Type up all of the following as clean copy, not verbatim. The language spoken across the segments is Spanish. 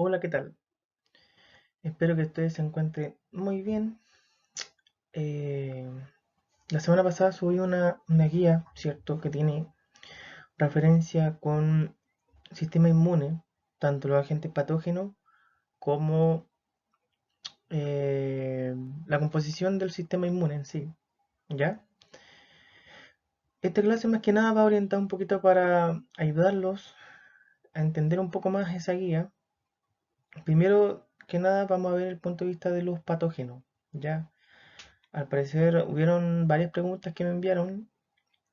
Hola, ¿qué tal? Espero que ustedes se encuentren muy bien. Eh, la semana pasada subí una guía, ¿cierto? Que tiene referencia con sistema inmune, tanto los agentes patógenos como la composición del sistema inmune en sí, ¿ya? Esta clase más que nada va orientada un poquito para ayudarlos a entender un poco más esa guía. Primero que nada vamos a ver el punto de vista de los patógenos, ¿ya? Al parecer hubieron varias preguntas que me enviaron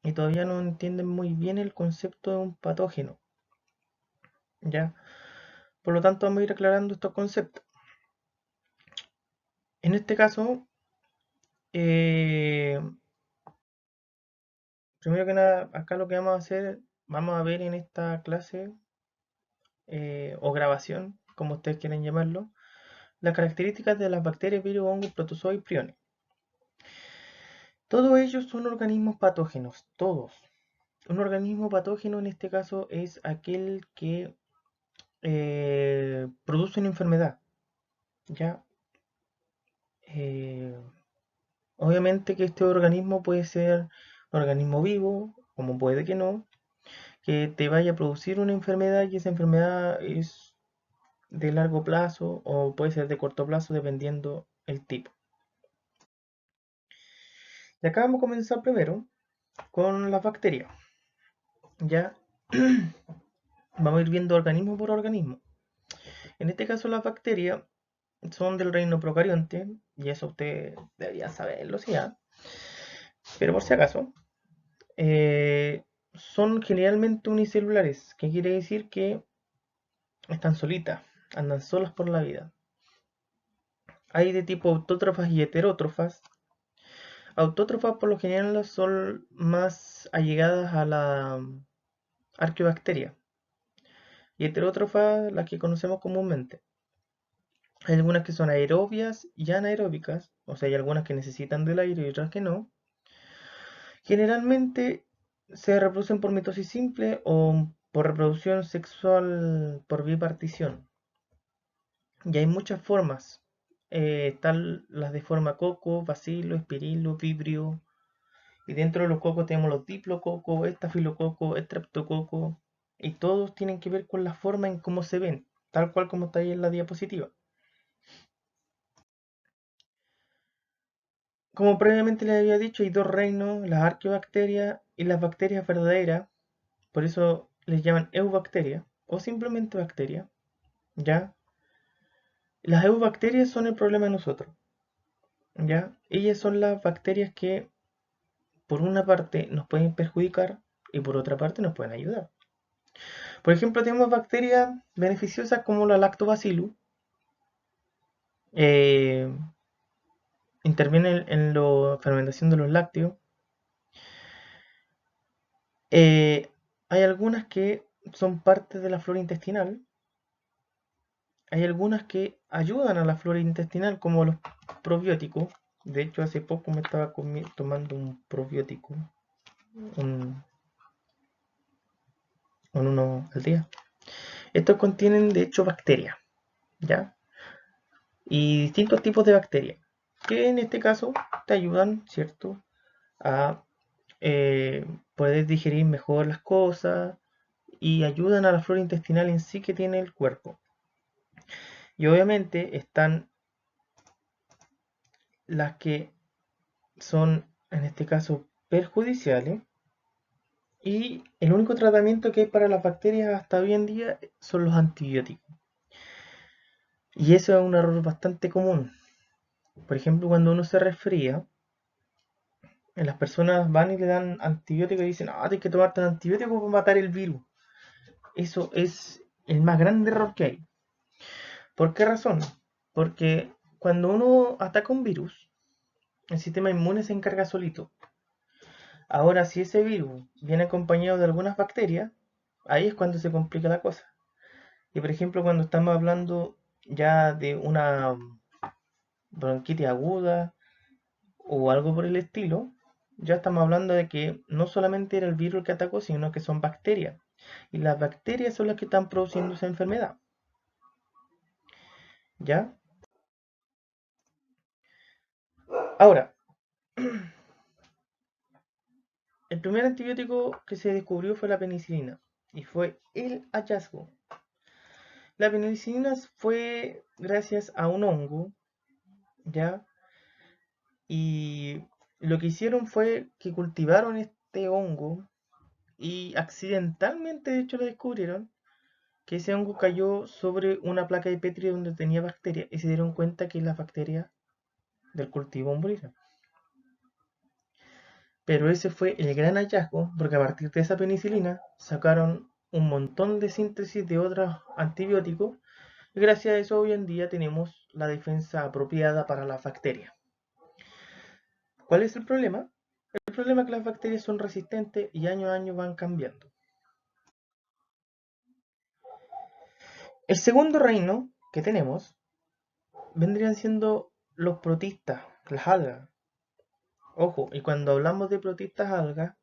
y todavía no entienden muy bien el concepto de un patógeno, ¿ya? Por lo tanto, vamos a ir aclarando estos conceptos. En este caso, eh, primero que nada, acá lo que vamos a hacer, vamos a ver en esta clase o grabación, como ustedes quieren llamarlo, las características de las bacterias, virus, hongos, protozoos y priones. Todos ellos son organismos patógenos, todos. Un organismo patógeno en este caso es aquel que produce una enfermedad, ¿ya? Eh, Obviamente que este organismo puede ser un organismo vivo, como puede que no, que te vaya a producir una enfermedad y esa enfermedad es de largo plazo o puede ser de corto plazo dependiendo el tipo. Y acá vamos a comenzar primero con las bacterias, ¿ya? Vamos a ir viendo organismo por organismo. En este caso las bacterias son del reino procarionte, y eso usted debería saberlo, ¿sí? Pero por si acaso, eh, son generalmente unicelulares, que quiere decir que están solitas, andan solas por la vida. Hay de tipo autótrofas y heterótrofas. Autótrofas por lo general son más allegadas a la arqueobacteria y heterótrofas las que conocemos comúnmente. Hay algunas que son aerobias y anaeróbicas, o sea, hay algunas que necesitan del aire y otras que no. Generalmente se reproducen por mitosis simple o por reproducción sexual por bipartición. Y hay muchas formas. Están las de forma coco, bacilo, espirilo, vibrio. Y dentro de los cocos tenemos los diplococos, estafilococo, estreptococo. Y todos tienen que ver con la forma en cómo se ven, tal cual como está ahí en la diapositiva. Como previamente les había dicho, hay dos reinos, las arqueobacterias y las bacterias verdaderas. Por eso les llaman eubacterias o simplemente bacterias, ¿ya? Las eubacterias son el problema de nosotros, ¿ya? Ellas son las bacterias que por una parte nos pueden perjudicar y por otra parte nos pueden ayudar. Por ejemplo, tenemos bacterias beneficiosas como la lactobacillus, eh, intervienen en la fermentación de los lácteos. Eh, Hay algunas que son parte de la flora intestinal. Hay algunas que ayudan a la flora intestinal, como los probióticos. De hecho, hace poco me estaba tomando un probiótico, un, uno al día. Estos contienen, de hecho, bacterias, ¿ya? Y distintos tipos de bacterias, que en este caso te ayudan, ¿cierto?, a eh, poder digerir mejor las cosas y ayudan a la flora intestinal en sí que tiene el cuerpo. Y obviamente están las que son, en este caso, perjudiciales. Y el único tratamiento que hay para las bacterias hasta hoy en día son los antibióticos. Y eso es un error bastante común. Por ejemplo, cuando uno se resfría, las personas van y le dan antibióticos y dicen, tienes que tomarte un antibiótico para matar el virus. Eso es el más grande error que hay. ¿Por qué razón? Porque cuando uno ataca un virus, el sistema inmune se encarga solito. Ahora, si ese virus viene acompañado de algunas bacterias, ahí es cuando se complica la cosa. Y por ejemplo, cuando estamos hablando ya de una bronquitis aguda o algo por el estilo, ya estamos hablando de que no solamente era el virus el que atacó, sino que son bacterias. Y las bacterias son las que están produciendo esa enfermedad. ¿Ya? Ahora, el primer antibiótico que se descubrió fue la penicilina y fue el hallazgo. La penicilina fue gracias a un hongo, ¿ya? Y lo que hicieron fue que cultivaron este hongo y accidentalmente, de hecho, lo descubrieron, que ese hongo cayó sobre una placa de Petri donde tenía bacterias y se dieron cuenta que las bacterias del cultivo murieron. Pero ese fue el gran hallazgo, porque a partir de esa penicilina sacaron un montón de síntesis de otros antibióticos y gracias a eso hoy en día tenemos la defensa apropiada para las bacterias. ¿Cuál es el problema? El problema es que las bacterias son resistentes y año a año van cambiando. El segundo reino que tenemos vendrían siendo los protistas, las algas. Ojo, y cuando hablamos de protistas algas,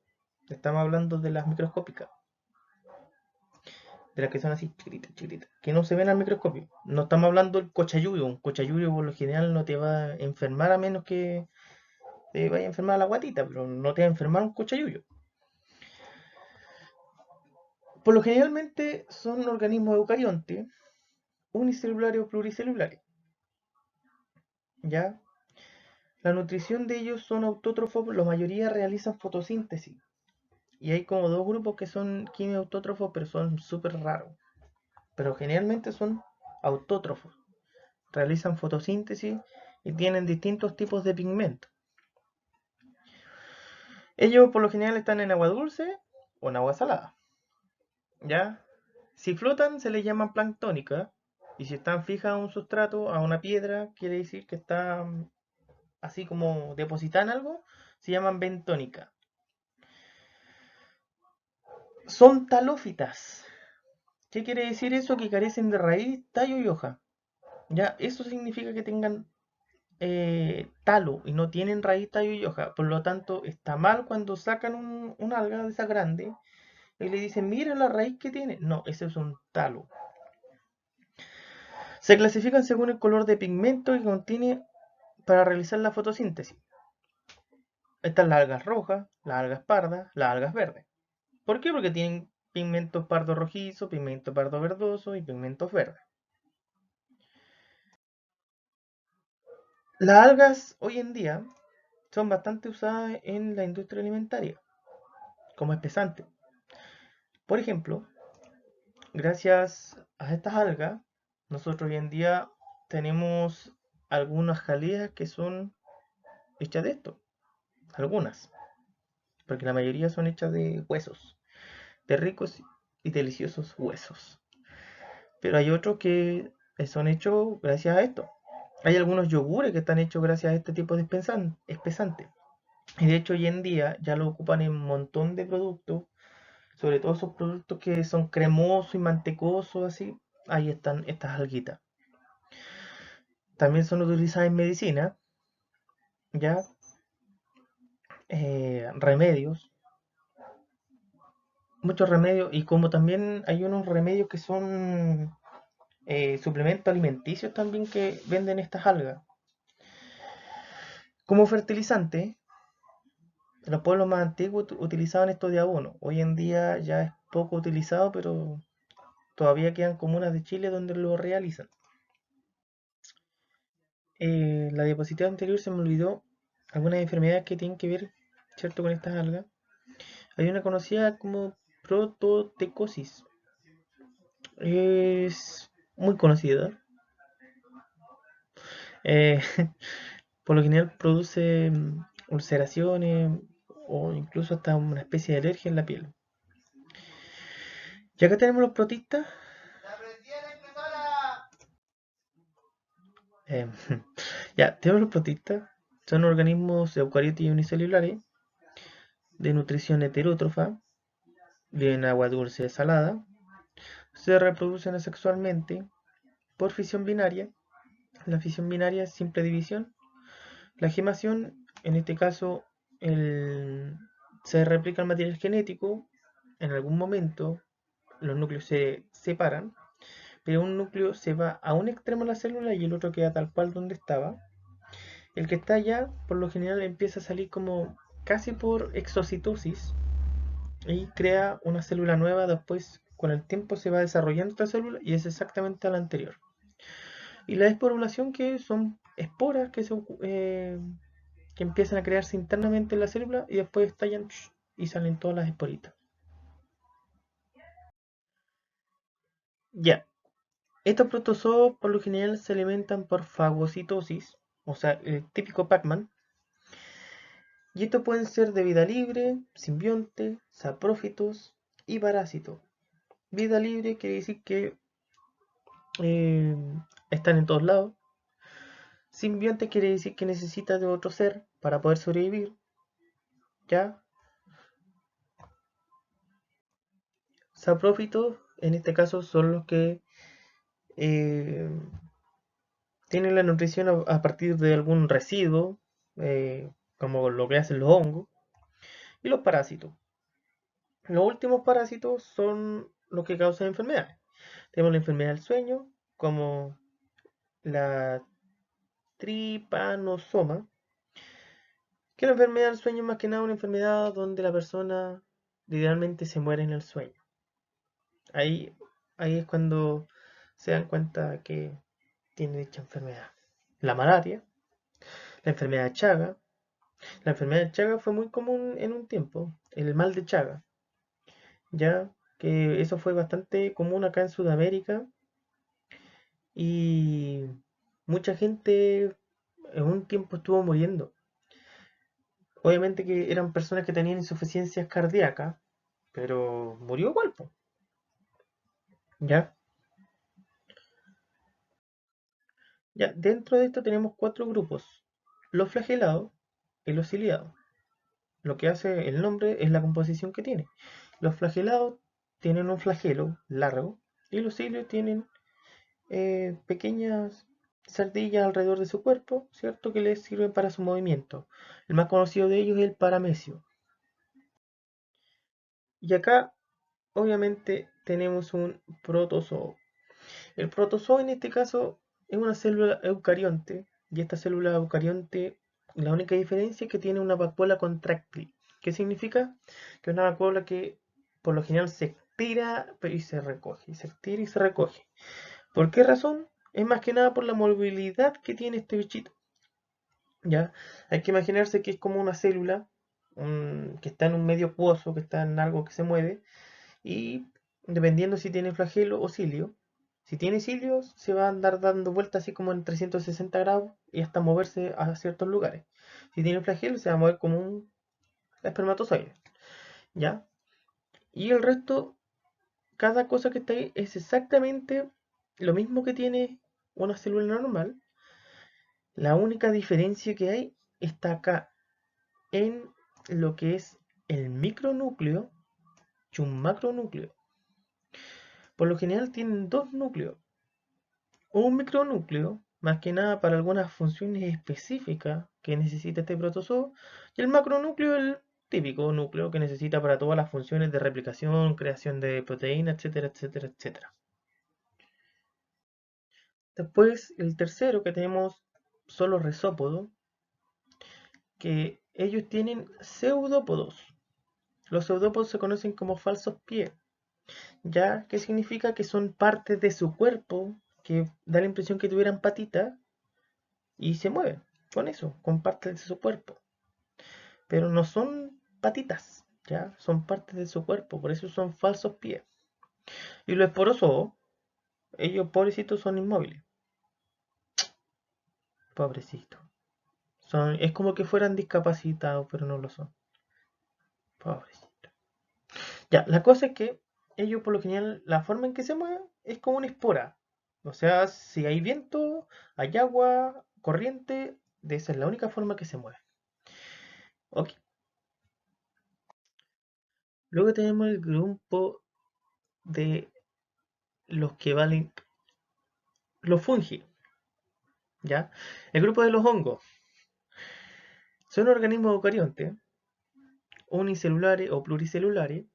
estamos hablando de las microscópicas, de las que son así chiquititas, chiquititas, que no se ven al microscopio. No estamos hablando del cochayuyo. Un cochayuyo por lo general no te va a enfermar a menos que te vaya a enfermar la guatita, pero no te va a enfermar un cochayuyo. Por lo generalmente son organismos eucariontes, unicelulares o pluricelulares. ¿Ya? La nutrición de ellos son autótrofos, la mayoría realizan fotosíntesis. Y hay como dos grupos que son quimioautótrofos, pero son súper raros. Pero generalmente son autótrofos. Realizan fotosíntesis y tienen distintos tipos de pigmentos. Ellos por lo general están en agua dulce o en agua salada. ¿Ya? Si flotan se les llaman planctónicas. Y si están fijas a un sustrato, a una piedra, quiere decir que está así como depositan algo, se llaman bentónicas. Son talófitas. ¿Qué quiere decir eso? Que carecen de raíz, tallo y hoja. Ya, eso significa que tengan talo y no tienen raíz, tallo y hoja. Por lo tanto, está mal cuando sacan un alga de esa grande y le dicen, mira la raíz que tiene. No, ese es un talo. Se clasifican según el color de pigmento que contiene para realizar la fotosíntesis. Están las algas rojas, las algas pardas, las algas verdes. ¿Por qué? Porque tienen pigmentos pardo rojizo, pigmento pardo verdoso y pigmentos verdes. Las algas hoy en día son bastante usadas en la industria alimentaria como espesante. Por ejemplo, gracias a estas algas, nosotros hoy en día tenemos algunas jaleas que son hechas de esto. Algunas, porque la mayoría son hechas de huesos, de ricos y deliciosos huesos. Pero hay otros que son hechos gracias a esto. Hay algunos yogures que están hechos gracias a este tipo de espesante. Y de hecho hoy en día ya lo ocupan en un montón de productos, sobre todo esos productos que son cremosos y mantecosos así. Ahí están estas alguitas. También son utilizadas en medicina, ya, remedios, muchos remedios, y como también hay unos remedios que son suplementos alimenticios también que venden estas algas. Como fertilizante, los pueblos más antiguos utilizaban esto de abono. Hoy en día ya es poco utilizado, pero todavía quedan comunas de Chile donde lo realizan. La diapositiva anterior se me olvidó algunas enfermedades que tienen que ver, ¿cierto?, con estas algas. Hay una conocida como prototecosis. Es muy conocida. Eh, por lo general produce ulceraciones o incluso hasta una especie de alergia en la piel. Y acá tenemos los protistas. Eh, ya, tenemos los protistas. Son organismos eucariotas y unicelulares de nutrición heterótrofa, viven en agua dulce salada, se reproducen asexualmente por fisión binaria. La fisión binaria es simple división. La gemación, en este caso, se replica el material genético. En algún momento los núcleos se separan, pero un núcleo se va a un extremo de la célula y el otro queda tal cual donde estaba. El que está allá, por lo general, empieza a salir como casi por exocitosis y crea una célula nueva. Después, con el tiempo, se va desarrollando esta célula y es exactamente la anterior. Y la esporulación, que son esporas que empiezan a crearse internamente en la célula y después estallan y salen todas las esporitas. Ya, estos protozoos por lo general se alimentan por fagocitosis, o sea, el típico Pac-Man. Y estos pueden ser de vida libre, simbionte, saprófitos y parásitos. Vida libre quiere decir que eh, están en todos lados. Simbionte quiere decir que necesita de otro ser para poder sobrevivir. ¿Ya? Saprófitos, en este caso, son los que eh, tienen la nutrición a partir de algún residuo, como lo que hacen los hongos. Y los parásitos. Los últimos parásitos son los que causan enfermedades. Tenemos la enfermedad del sueño, como la tripanosoma, que la enfermedad del sueño es más que nada una enfermedad donde la persona literalmente se muere en el sueño. Ahí, ahí es cuando se dan cuenta que tiene dicha enfermedad. La malaria, la enfermedad de Chaga. La enfermedad de Chaga fue muy común en un tiempo, el mal de Chaga, ya que eso fue bastante común acá en Sudamérica y mucha gente en un tiempo estuvo muriendo. Obviamente que eran personas que tenían insuficiencias cardíacas, pero murió igual, po. ¿Ya? Ya, dentro de esto tenemos cuatro grupos. Los flagelados y los ciliados. Lo que hace el nombre es la composición que tiene. Los flagelados tienen un flagelo largo y los cilios tienen pequeñas sardillas alrededor de su cuerpo, ¿cierto? Que les sirven para su movimiento. El más conocido de ellos es el paramecio. Y acá, obviamente, tenemos un protozoo. El protozoo en este caso es una célula eucarionte, y esta célula eucarionte, la única diferencia es que tiene una vacuola contráctil. ¿Qué significa? Que es una vacuola que por lo general se estira y se recoge, y se estira y se recoge. ¿Por qué razón? Es más que nada por la movilidad que tiene este bichito. ¿Ya? Hay que imaginarse que es como una célula que está en un medio acuoso, que está en algo que se mueve, y dependiendo si tiene flagelo o cilio, si tiene cilios se va a andar dando vueltas así como en 360 grados y hasta moverse a ciertos lugares. Si tiene flagelo se va a mover como un espermatozoide, ¿ya? Y el resto, cada cosa que está ahí es exactamente lo mismo que tiene una célula normal. La única diferencia que hay está acá en lo que es el micronúcleo y un macronúcleo. Por lo general tienen dos núcleos. Un micronúcleo, más que nada para algunas funciones específicas que necesita este protozoo, y el macronúcleo, el típico núcleo que necesita para todas las funciones de replicación, creación de proteínas, etcétera, etcétera, etcétera. Después, el tercero que tenemos son los resópodos, que ellos tienen pseudópodos. Los pseudópodos se conocen como falsos pies, ya que significa que son partes de su cuerpo que da la impresión que tuvieran patitas y se mueven con eso, con partes de su cuerpo. Pero no son patitas, ya son partes de su cuerpo, por eso son falsos pies. Y los esporosos, ellos pobrecitos son inmóviles, pobrecitos. Es como que fueran discapacitados, pero no lo son. Pobrecitos. Ya, la cosa es que ellos por lo general, la forma en que se mueven es como una espora. O sea, si hay viento, hay agua, corriente, de esa es la única forma que se mueve. Ok. Luego tenemos el grupo de los que valen los fungi, ¿ya? El grupo de los hongos son organismos eucariontes, unicelulares o pluricelulares,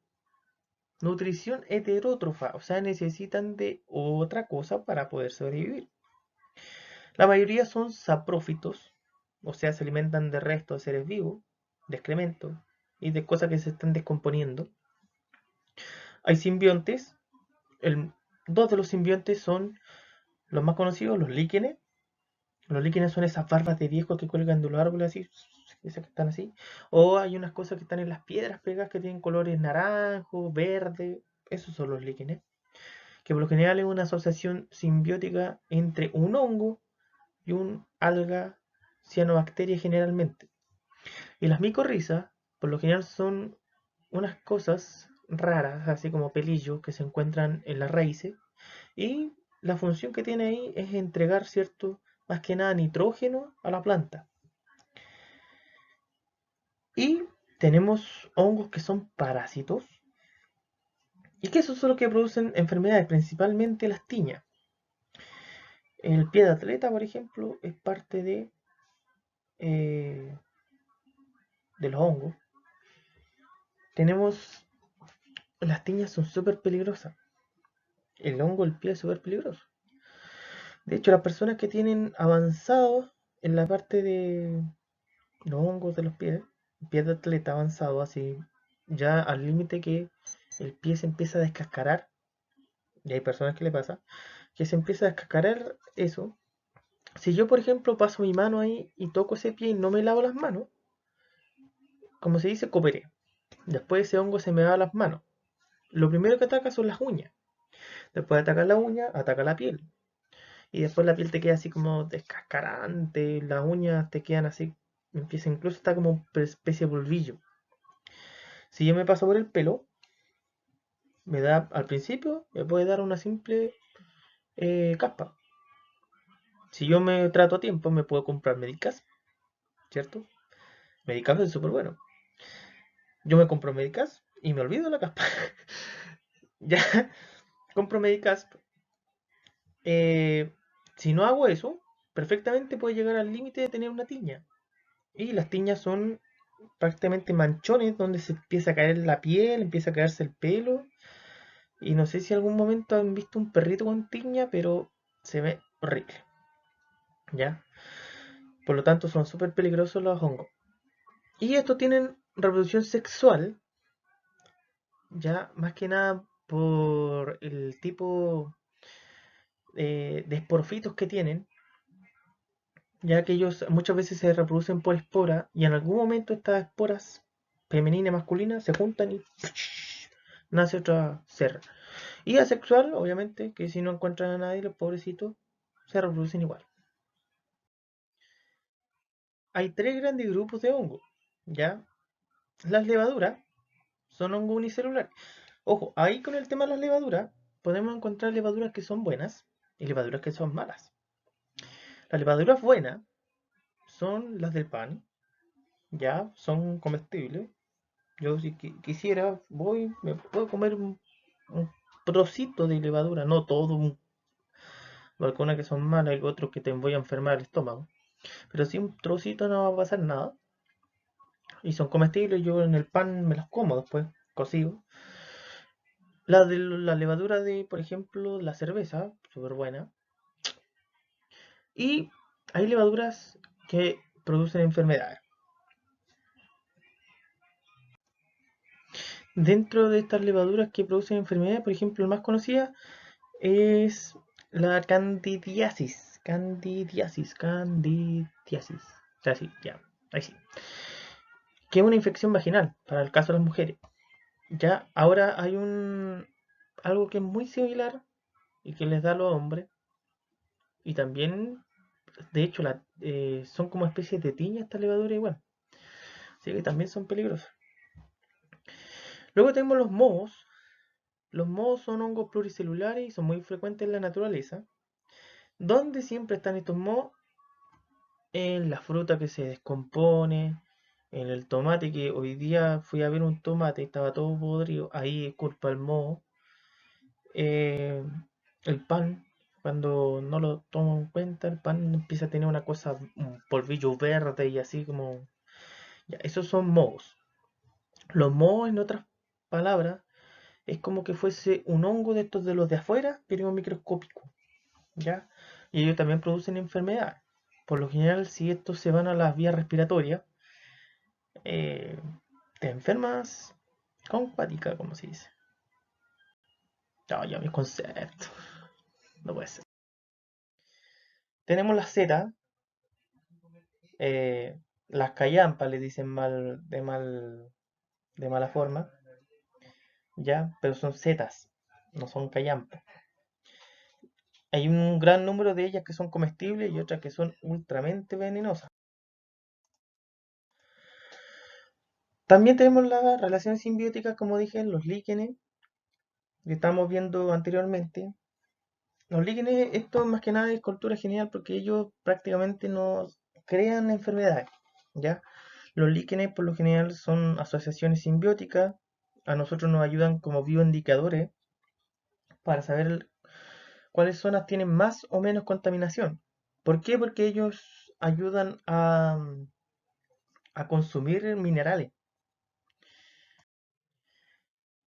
nutrición heterótrofa, o sea, necesitan de otra cosa para poder sobrevivir. La mayoría son saprófitos, o sea, se alimentan de restos de seres vivos, de excrementos y de cosas que se están descomponiendo. Hay simbiontes, dos de los simbiontes son los más conocidos, los líquenes. Los líquenes son esas barbas de viejos que cuelgan de los árboles así, esas que están así. O hay unas cosas que están en las piedras pegadas que tienen colores naranjo, verde. Esos son los líquenes. Que por lo general es una asociación simbiótica entre un hongo y un alga cianobacteria generalmente. Y las micorrizas, por lo general, son unas cosas raras, así como pelillos, que se encuentran en las raíces. Y la función que tiene ahí es entregar cierto, más que nada, nitrógeno a la planta. Y tenemos hongos que son parásitos. Y que esos son los que producen enfermedades, principalmente las tiñas. El pie de atleta, por ejemplo, es parte eh, de los hongos. Tenemos, las tiñas son súper peligrosas. El hongo del pie es súper peligroso. De hecho, las personas que tienen avanzados en la parte de los hongos de los pies de atleta avanzado, así, ya al límite que el pie se empieza a descascarar, y hay personas que le pasa, que se empieza a descascarar eso. Si yo, por ejemplo, paso mi mano ahí y toco ese pie y no me lavo las manos, como se dice, cooperé. Después ese hongo se me va a las manos. Lo primero que ataca son las uñas. Después de atacar la uña, ataca la piel. Y después la piel te queda así como descascarante, las uñas te quedan así, empieza incluso está como una especie de polvillo. Si yo me paso por el pelo, me da al principio, me puede dar una simple caspa. Si yo me trato a tiempo, me puedo comprar Medicas, ¿cierto? Medicas es súper bueno. Yo me compro Medicas y me olvido de la caspa. Ya, compro Medicas. Eh, si no hago eso, perfectamente puede llegar al límite de tener una tiña. Y las tiñas son prácticamente manchones donde se empieza a caer la piel, empieza a caerse el pelo. Y no sé si algún momento han visto un perrito con tiña, pero se ve horrible. ¿Ya? Por lo tanto, son súper peligrosos los hongos. Y estos tienen reproducción sexual, ya más que nada por el tipo de esporfitos que tienen, ya que ellos muchas veces se reproducen por espora y en algún momento estas esporas femenina y masculina se juntan y nace otro ser. Y asexual, obviamente, que si no encuentran a nadie, los pobrecitos se reproducen igual. Hay tres grandes grupos de hongos, ¿ya? Las levaduras son hongos unicelulares. Ojo, ahí con el tema de las levaduras, podemos encontrar levaduras que son buenas y levaduras que son malas. Las levaduras buenas son las del pan, ya, son comestibles. Yo si quisiera, voy, me puedo comer un trocito de levadura, no todo, algunas que son malas y otros que te voy a enfermar el estómago. Pero si un trocito no va a pasar nada. Y son comestibles, yo en el pan me los como después, cocido. La levadura de, por ejemplo, la cerveza, súper buena. Y hay levaduras que producen enfermedades. Dentro de estas levaduras que producen enfermedades, por ejemplo, la más conocida es la candidiasis. Candidiasis. O sea, sí, ya, ahí sí. Que es una infección vaginal, para el caso de las mujeres. Ya, ahora hay algo que es muy similar y que les da a los hombres. Y también, de hecho, son como especies de tiña estas levaduras igual. Así que también son peligrosas. Luego tenemos los mohos. Los mohos son hongos pluricelulares y son muy frecuentes en la naturaleza. ¿Dónde siempre están estos mohos? En la fruta que se descompone, en el tomate que hoy día fui a ver un tomate, estaba todo podrido, ahí es culpa del moho. Eh, el pan, cuando no lo tomo en cuenta, el pan empieza a tener una cosa, un polvillo verde y así como... Ya, esos son mohos. Los mohos, en otras palabras, es como que fuese un hongo de estos de los de afuera, pero microscópico, ¿ya? Y ellos también producen enfermedad. Por lo general, si estos se van a las vías respiratorias, eh, te enfermas con cuática, como se dice. No, ya mis conceptos. No puede ser. Tenemos las setas, las callampas le dicen de mala forma, ya, pero son setas, no son callampas. Hay un gran número de ellas que son comestibles y otras que son ultramente venenosas. También tenemos las relaciones simbióticas, como dije, los líquenes, que estamos viendo anteriormente. Los líquenes, esto más que nada es cultura general porque ellos prácticamente no crean enfermedades, ¿ya? Los líquenes por lo general son asociaciones simbióticas, a nosotros nos ayudan como bioindicadores para saber cuáles zonas tienen más o menos contaminación. ¿Por qué? Porque ellos ayudan a consumir minerales.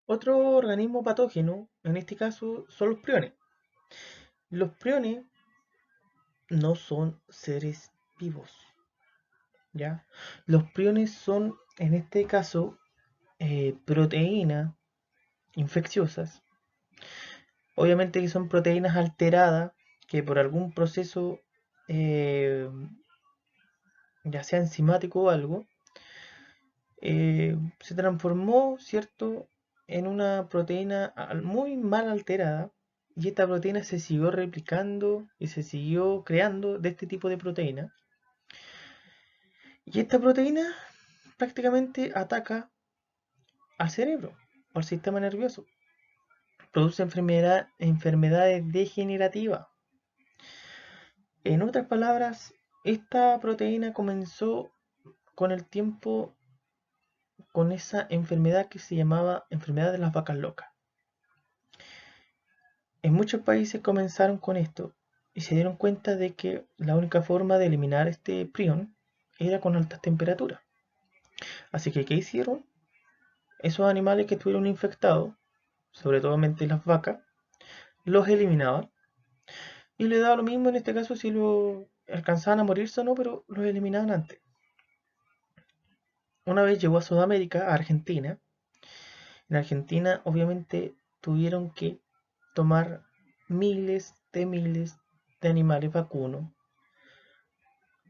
Otro organismo patógeno, en este caso, son los priones. Los priones no son seres vivos, ¿ya? Los priones son, en este caso, proteínas infecciosas. Obviamente que son proteínas alteradas que por algún proceso, eh, ya sea enzimático o algo, se transformó, ¿cierto?, en una proteína muy mal alterada y esta proteína se siguió replicando y se siguió creando de este tipo de proteína. Y esta proteína prácticamente ataca al cerebro, al sistema nervioso. Produce enfermedades degenerativas. En otras palabras, esta proteína comenzó con el tiempo con esa enfermedad que se llamaba enfermedad de las vacas locas. En muchos países comenzaron con esto y se dieron cuenta de que la única forma de eliminar este prion era con altas temperaturas. Así que, ¿qué hicieron? Esos animales que estuvieron infectados, sobre todo las vacas, los eliminaban y le daba lo mismo en este caso si lo alcanzaban a morirse o no, pero los eliminaban antes. Una vez llegó a Sudamérica, a Argentina. En Argentina obviamente tuvieron que tomar miles de animales vacunos.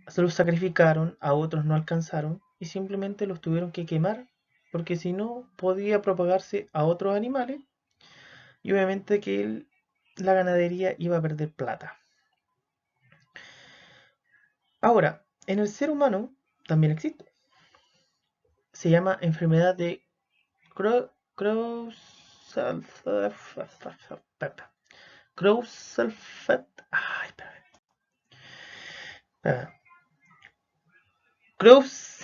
Se los sacrificaron, a otros no alcanzaron y simplemente los tuvieron que quemar porque si no podía propagarse a otros animales y obviamente que la ganadería iba a perder plata. Ahora, en el ser humano también existe. Se llama enfermedad de Creutzfeldt. Ay, espera. Creuz,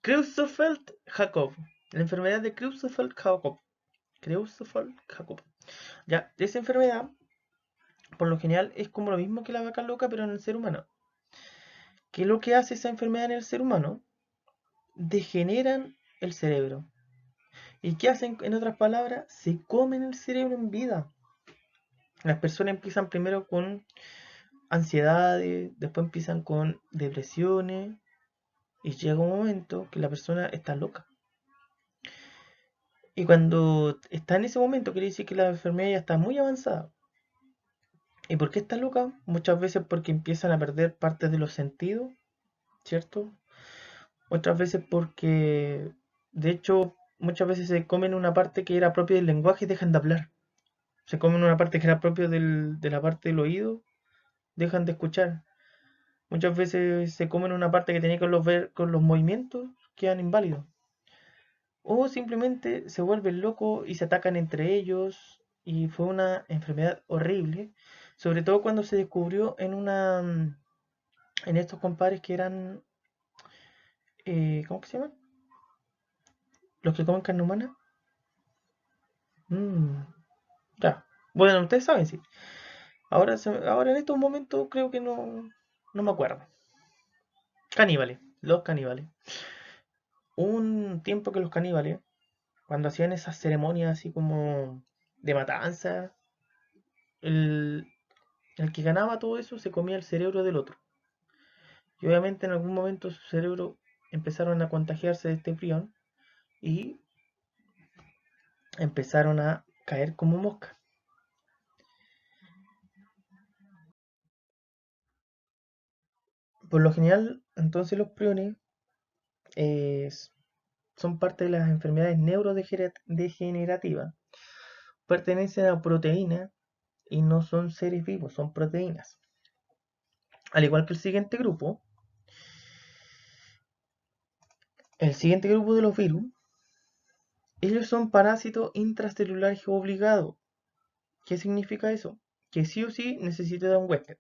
Creutzfeldt-Jakob. La enfermedad de Creutzfeldt-Jakob. Creutzfeldt-Jakob. Ya, esa enfermedad, por lo general, es como lo mismo que la vaca loca, pero en el ser humano. ¿Qué es lo que hace esa enfermedad en el ser humano? Degeneran el cerebro. ¿Y qué hacen, en otras palabras? Se comen el cerebro en vida. Las personas empiezan primero con ansiedades, después empiezan con depresiones, y llega un momento que la persona está loca. Y cuando está en ese momento, quiere decir que la enfermedad ya está muy avanzada. ¿Y por qué está loca? Muchas veces porque empiezan a perder partes de los sentidos, ¿cierto? Otras veces porque, de hecho, muchas veces se comen una parte que era propia del lenguaje y dejan de hablar. Se comen una parte que era propia de la parte del oído, dejan de escuchar. Muchas veces se comen una parte que tenía con los movimientos, quedan inválidos. O simplemente se vuelven locos y se atacan entre ellos. Y fue una enfermedad horrible. Sobre todo cuando se descubrió en estos compadres que eran, ¿cómo que se llaman? Los que comen carne humana. Mm, ya. Bueno, ustedes saben, sí. Ahora en estos momentos creo que no me acuerdo. Caníbales, los caníbales. Hubo un tiempo que los caníbales cuando hacían esas ceremonias así como de matanza, el, el que ganaba todo eso se comía el cerebro del otro. Y obviamente en algún momento su cerebro empezaron a contagiarse de este prión y empezaron a caer como mosca. Por lo general, entonces los priones eh, son parte de las enfermedades neurodegenerativas. Pertenecen a proteínas y no son seres vivos, son proteínas. Al igual que el siguiente grupo de los virus, ellos son parásitos intracelulares obligados. ¿Qué significa eso? Que sí o sí necesita de un huésped.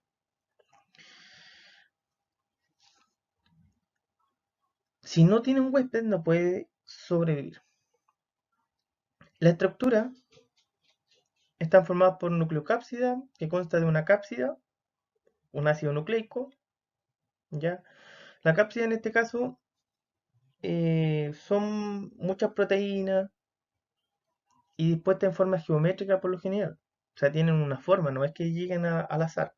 Si no tiene un huésped, no puede sobrevivir. La estructura está formada por nucleocápsida, que consta de una cápsida, un ácido nucleico, ¿ya? La cápsida en este caso son muchas proteínas y dispuestas en forma geométrica por lo general. O sea, tienen una forma, no es que lleguen al azar.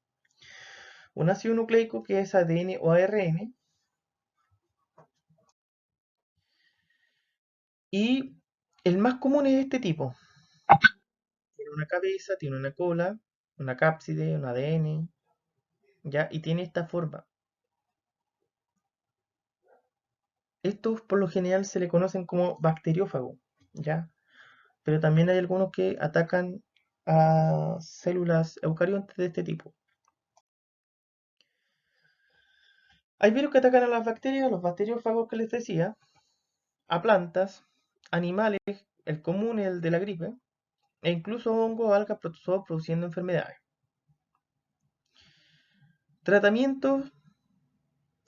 Un ácido nucleico que es ADN o ARN y el más común es este tipo. Tiene una cabeza, tiene una cola, una cápside, un ADN, ¿ya? Y tiene esta forma. Estos por lo general se le conocen como bacteriófagos, ¿ya? Pero también hay algunos que atacan a células eucariontes de este tipo. Hay virus que atacan a las bacterias, los bacteriófagos que les decía, a plantas, animales, el común y el de la gripe, e incluso hongos, algas, protozoos produciendo enfermedades. Tratamientos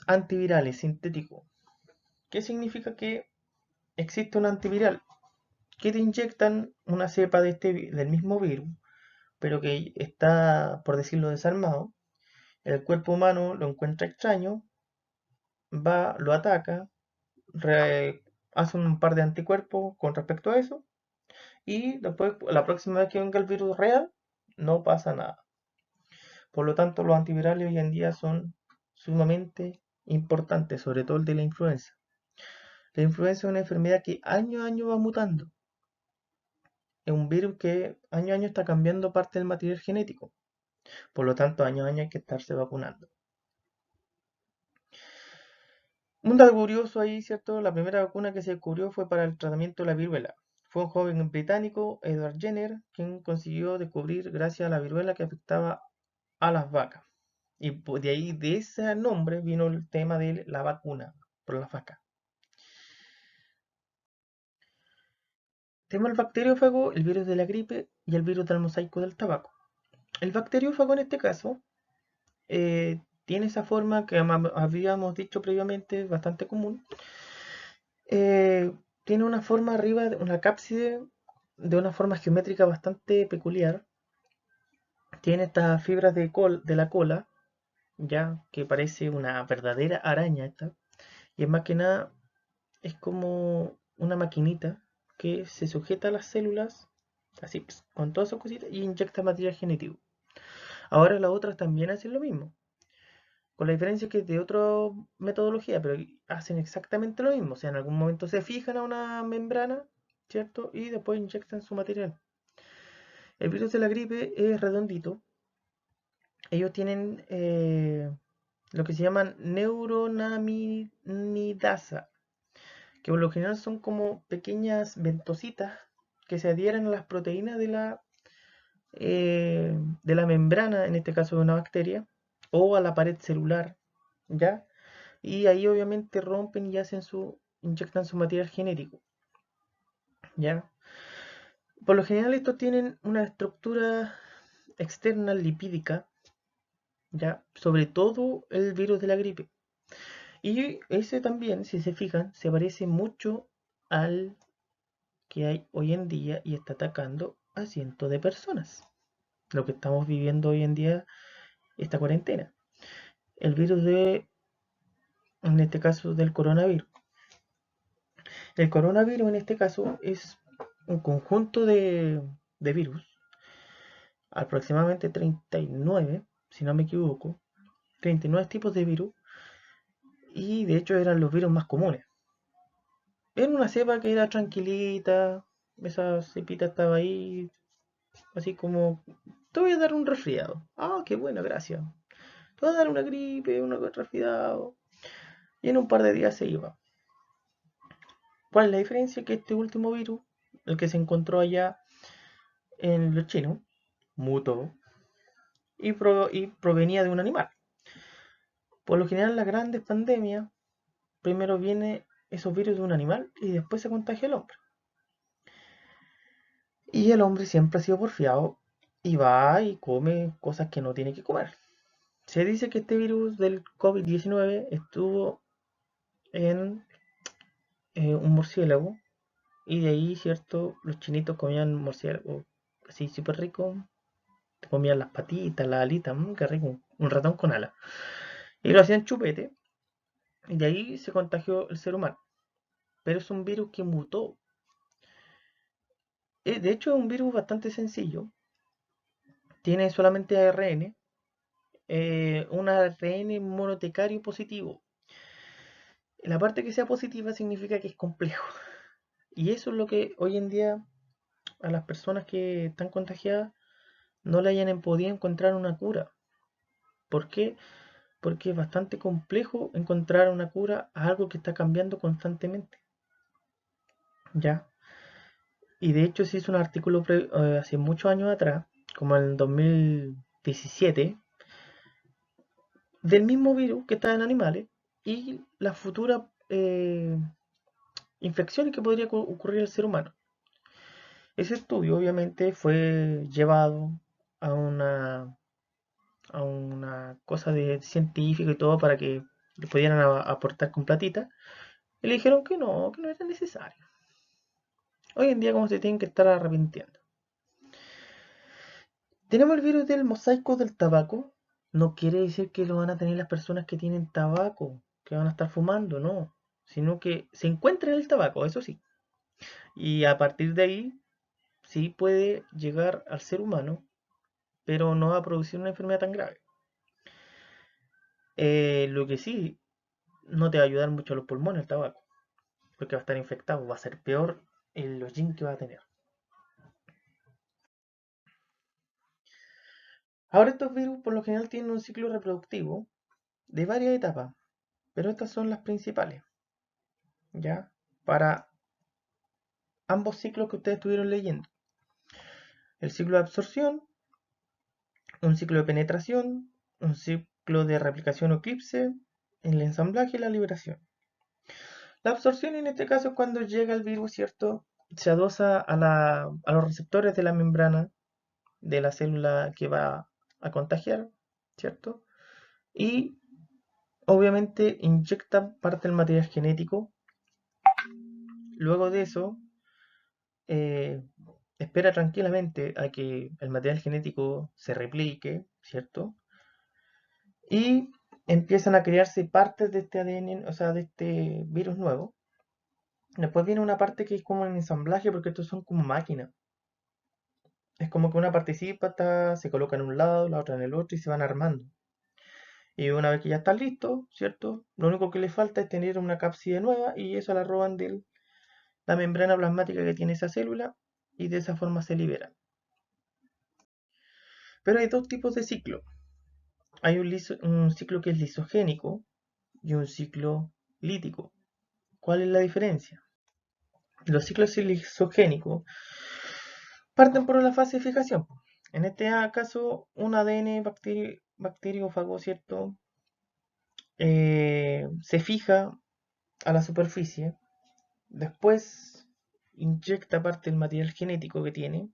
antivirales sintéticos. ¿Qué significa que existe un antiviral? Que te inyectan una cepa del mismo virus, pero que está, por decirlo, desarmado. El cuerpo humano lo encuentra extraño, va, lo ataca, hace un par de anticuerpos con respecto a eso, y después, la próxima vez que venga el virus real, no pasa nada. Por lo tanto, los antivirales hoy en día son sumamente importantes, sobre todo el de la influenza. La influenza es una enfermedad que año a año va mutando. Es un virus que año a año está cambiando parte del material genético. Por lo tanto, año a año hay que estarse vacunando. Un dato curioso ahí, ¿cierto? La primera vacuna que se descubrió fue para el tratamiento de la viruela. Fue un joven británico, Edward Jenner, quien consiguió descubrir gracias a la viruela que afectaba a las vacas. Y de ahí, de ese nombre, vino el tema de la vacuna por las vacas. Tenemos el bacteriófago, el virus de la gripe y el virus del mosaico del tabaco. El bacteriófago en este caso tiene esa forma que habíamos dicho previamente, bastante común. Eh, Tiene una forma arriba, una cápside de una forma geométrica bastante peculiar. Tiene estas fibras de la cola, ya que parece una verdadera araña esta. Y es más que nada, es como una maquinita que se sujeta a las células, así, con todas sus cositas, y inyecta material genético. Ahora las otras también hacen lo mismo, con la diferencia que es de otra metodología, pero hacen exactamente lo mismo. O sea, en algún momento se fijan a una membrana, ¿cierto? Y después inyectan su material. El virus de la gripe es redondito. Ellos tienen lo que se llaman neuronamidasa, que por lo general son como pequeñas ventositas que se adhieren a las proteínas de la membrana, en este caso de una bacteria, o a la pared celular, ¿ya? Y ahí obviamente rompen y inyectan su material genético, ¿ya? Por lo general estos tienen una estructura externa lipídica, ¿ya? Sobre todo el virus de la gripe. Y ese también, si se fijan, se parece mucho al que hay hoy en día y está atacando a cientos de personas. Lo que estamos viviendo hoy en día, esta cuarentena. El virus en este caso, del coronavirus. El coronavirus en este caso es un conjunto de virus, aproximadamente 39, si no me equivoco, 39 tipos de virus, y de hecho eran los virus más comunes. Era una cepa que era tranquilita, esa cepita estaba ahí, así como, te voy a dar un resfriado. Ah, qué bueno, gracias. Te voy a dar una gripe, un resfriado. Y en un par de días se iba. ¿Cuál es la diferencia? Que este último virus, el que se encontró allá en los chinos, mutó y provenía de un animal. Por lo general, las grandes pandemias, primero viene esos virus de un animal y después se contagia el hombre. Y el hombre siempre ha sido porfiado y va y come cosas que no tiene que comer. Se dice que este virus del COVID-19 estuvo en un murciélago y de ahí, ¿cierto? Los chinitos comían murciélago así súper rico, comían las patitas, las alitas, qué rico, un ratón con alas. Y lo hacían chupete y de ahí se contagió el ser humano. Pero es un virus que mutó. De hecho, es un virus bastante sencillo. Tiene solamente ARN, un ARN monotecario positivo. La parte que sea positiva significa que es complejo. Y eso es lo que hoy en día a las personas que están contagiadas no le hayan podido encontrar una cura. ¿Por qué? Porque es bastante complejo encontrar una cura a algo que está cambiando constantemente. ¿Ya? Y de hecho se hizo un artículo hace muchos años atrás, como en el 2017, del mismo virus que está en animales y las futuras infecciones que podría ocurrir al ser humano. Ese estudio obviamente fue llevado a una cosa de científico y todo para que le pudieran aportar con platita. Y le dijeron que no era necesario. Hoy en día como se tienen que estar arrepintiendo. Tenemos el virus del mosaico del tabaco. No quiere decir que lo van a tener las personas que tienen tabaco, que van a estar fumando, no. Sino que se encuentra en el tabaco, eso sí. Y a partir de ahí sí puede llegar al ser humano, pero no va a producir una enfermedad tan grave. Lo que sí, no te va a ayudar mucho a los pulmones el tabaco, porque va a estar infectado, va a ser peor en los genes que va a tener. Ahora estos virus por lo general tienen un ciclo reproductivo de varias etapas, pero estas son las principales, ¿ya? Para ambos ciclos que ustedes estuvieron leyendo. El ciclo de absorción, un ciclo de penetración, un ciclo de replicación o eclipse, el ensamblaje y la liberación. La absorción en este caso es cuando llega el virus, ¿cierto? Se adosa a los receptores de la membrana de la célula que va a contagiar, ¿cierto? Y obviamente inyecta parte del material genético. Luego de eso, eh, espera tranquilamente a que el material genético se replique, ¿cierto? Y empiezan a crearse partes de este ADN, o sea, de este virus nuevo. Después viene una parte que es como un ensamblaje, porque estos son como máquinas. Es como que una partecita se coloca en un lado, la otra en el otro y se van armando. Y una vez que ya están listos, ¿cierto? Lo único que les falta es tener una cápside nueva y eso la roban de la membrana plasmática que tiene esa célula y de esa forma se liberan. Pero hay dos tipos de ciclo. Hay un ciclo que es lisogénico y un ciclo lítico. ¿Cuál es la diferencia? Los ciclos lisogénicos parten por la fase de fijación. En este caso, un ADN bacteriófago, ¿cierto? Se fija a la superficie, después inyecta parte del material genético que tiene,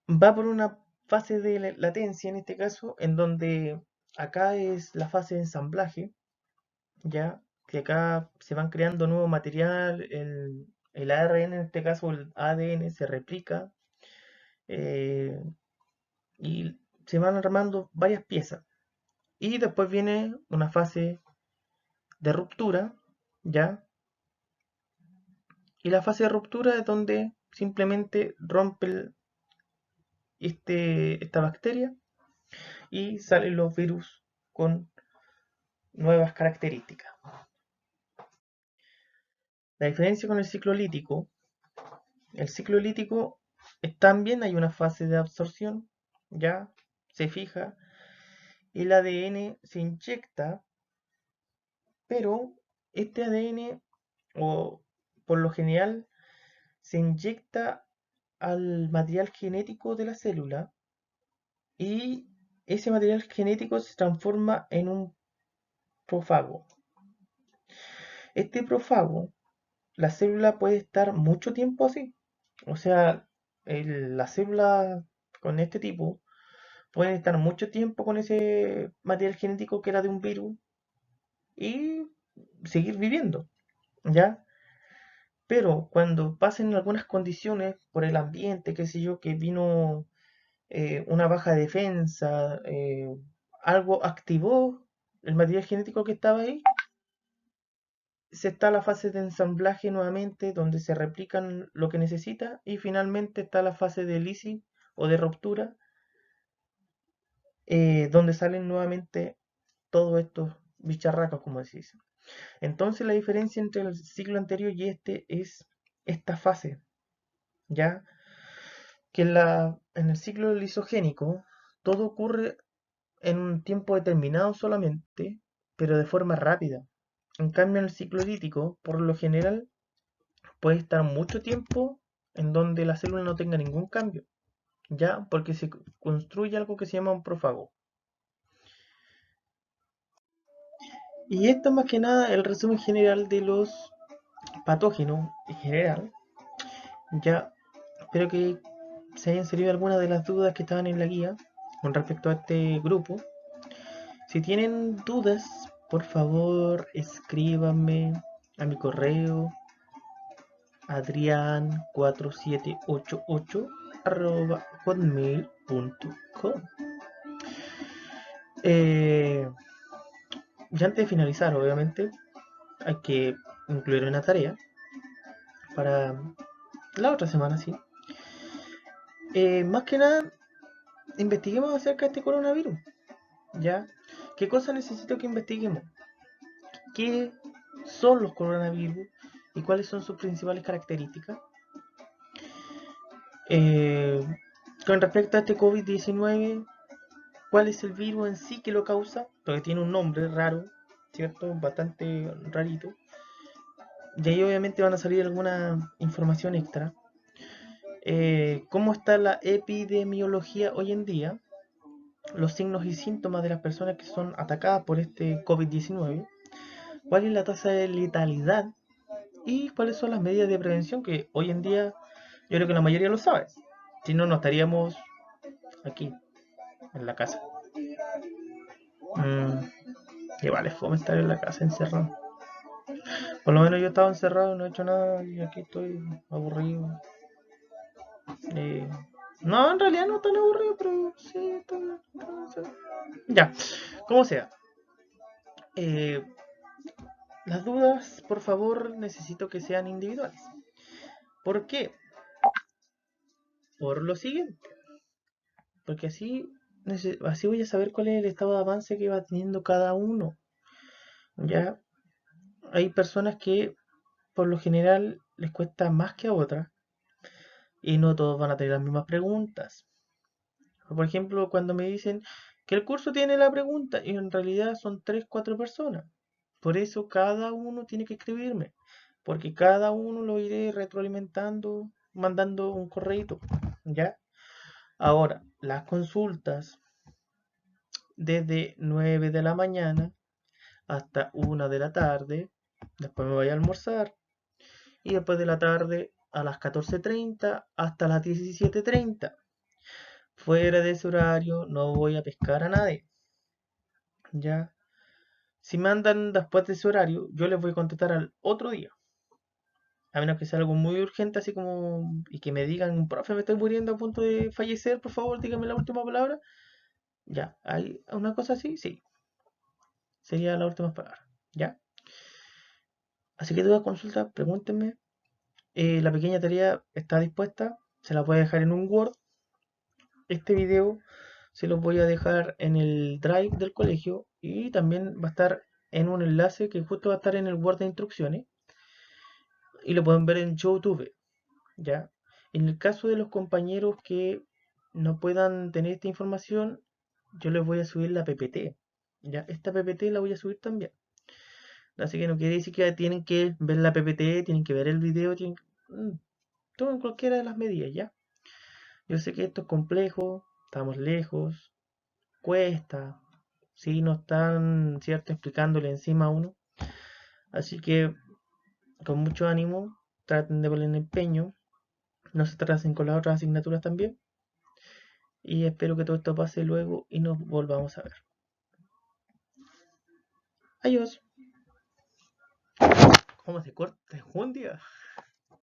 va por una fase de latencia en este caso, en donde acá es la fase de ensamblaje, ya que acá se van creando nuevo material, el ARN en este caso, el ADN se replica eh, y se van armando varias piezas. Y después viene una fase de ruptura, ya Y la fase de ruptura es donde simplemente rompe esta bacteria y salen los virus con nuevas características. La diferencia con el ciclo lítico también hay una fase de absorción, ya se fija, y el ADN se inyecta, pero este ADN, o por lo general, se inyecta al material genético de la célula y ese material genético se transforma en un profago. Este profago, la célula puede estar mucho tiempo así. O sea, las células con este tipo pueden estar mucho tiempo con ese material genético que era de un virus y seguir viviendo, ¿ya? Pero cuando pasen algunas condiciones por el ambiente, qué sé yo, que vino una baja defensa, algo activó el material genético que estaba ahí, se está la fase de ensamblaje nuevamente, donde se replican lo que necesita, y finalmente está la fase de lysing o de ruptura, donde salen nuevamente todos estos bicharracos, como se dice. Entonces la diferencia entre el ciclo anterior y este es esta fase, ¿ya? Que en el ciclo lisogénico todo ocurre en un tiempo determinado solamente, pero de forma rápida. En cambio, en el ciclo lítico, por lo general, puede estar mucho tiempo en donde la célula no tenga ningún cambio, ¿ya? Porque se construye algo que se llama un prófago. Y esto es más que nada el resumen general de los patógenos en general. Ya espero que se hayan servido algunas de las dudas que estaban en la guía con respecto a este grupo. Si tienen dudas, por favor escríbanme a mi correo adrian4788 y antes de finalizar, obviamente, hay que incluir una tarea para la otra semana, sí. Más que nada, investiguemos acerca de este coronavirus, ¿ya? ¿Qué cosas necesito que investiguemos? ¿Qué son los coronavirus y cuáles son sus principales características? Eh, con respecto a este COVID-19, ¿cuál es el virus en sí que lo causa? Porque tiene un nombre raro, ¿cierto? Bastante rarito. Y ahí obviamente van a salir alguna información extra. ¿Cómo está la epidemiología hoy en día? Los signos y síntomas de las personas que son atacadas por este COVID-19. ¿Cuál es la tasa de letalidad? ¿Y cuáles son las medidas de prevención que hoy en día yo creo que la mayoría lo sabe? Si no, no estaríamos aquí, en la casa. Mm, igual es fome estar en la casa encerrado. Por lo menos yo estaba encerrado, no he hecho nada y aquí estoy aburrido. Eh, no, en realidad no tan aburrido, pero sí, ya, como sea. Eh, las dudas, por favor, necesito que sean individuales. ¿Por qué? Por lo siguiente. Porque así voy a saber cuál es el estado de avance que va teniendo cada uno. Ya hay personas que por lo general les cuesta más que a otras y no todos van a tener las mismas preguntas. Por ejemplo, cuando me dicen que el curso tiene la pregunta y en realidad son 3 4 personas. Por eso cada uno tiene que escribirme, porque cada uno lo iré retroalimentando, mandando un correito, ¿ya? Ahora, las consultas desde 9 de la mañana hasta 1 de la tarde, después me voy a almorzar y después de la tarde a las 14:30 hasta las 17:30. Fuera de ese horario no voy a pescar a nadie, ¿ya? Si mandan después de ese horario, yo les voy a contestar al otro día. A menos que sea algo muy urgente, así como. Y que me digan, profe, me estoy muriendo a punto de fallecer, por favor, dígame la última palabra. Ya, hay una cosa así, sí. Sería la última palabra, ¿ya? Así que duda, consulta, pregúntenme. La pequeña tarea está dispuesta, se la voy a dejar en un Word. Este video se los voy a dejar en el Drive del colegio y también va a estar en un enlace que justo va a estar en el Word de instrucciones y lo pueden ver en YouTube, ¿ya? En el caso de los compañeros que no puedan tener esta información, yo les voy a subir la PPT, ¿ya? Esta PPT la voy a subir también. Así que no quiere decir que tienen que ver la PPT, tienen que ver el video, todo en cualquiera de las medidas, ¿ya? Yo sé que esto es complejo, estamos lejos, cuesta, si no están, ¿cierto?, explicándole encima a uno. Así que con mucho ánimo, traten de poner empeño, no se atrasen con las otras asignaturas también. Y espero que todo esto pase luego y nos volvamos a ver. Adiós. ¿Cómo se corta un día?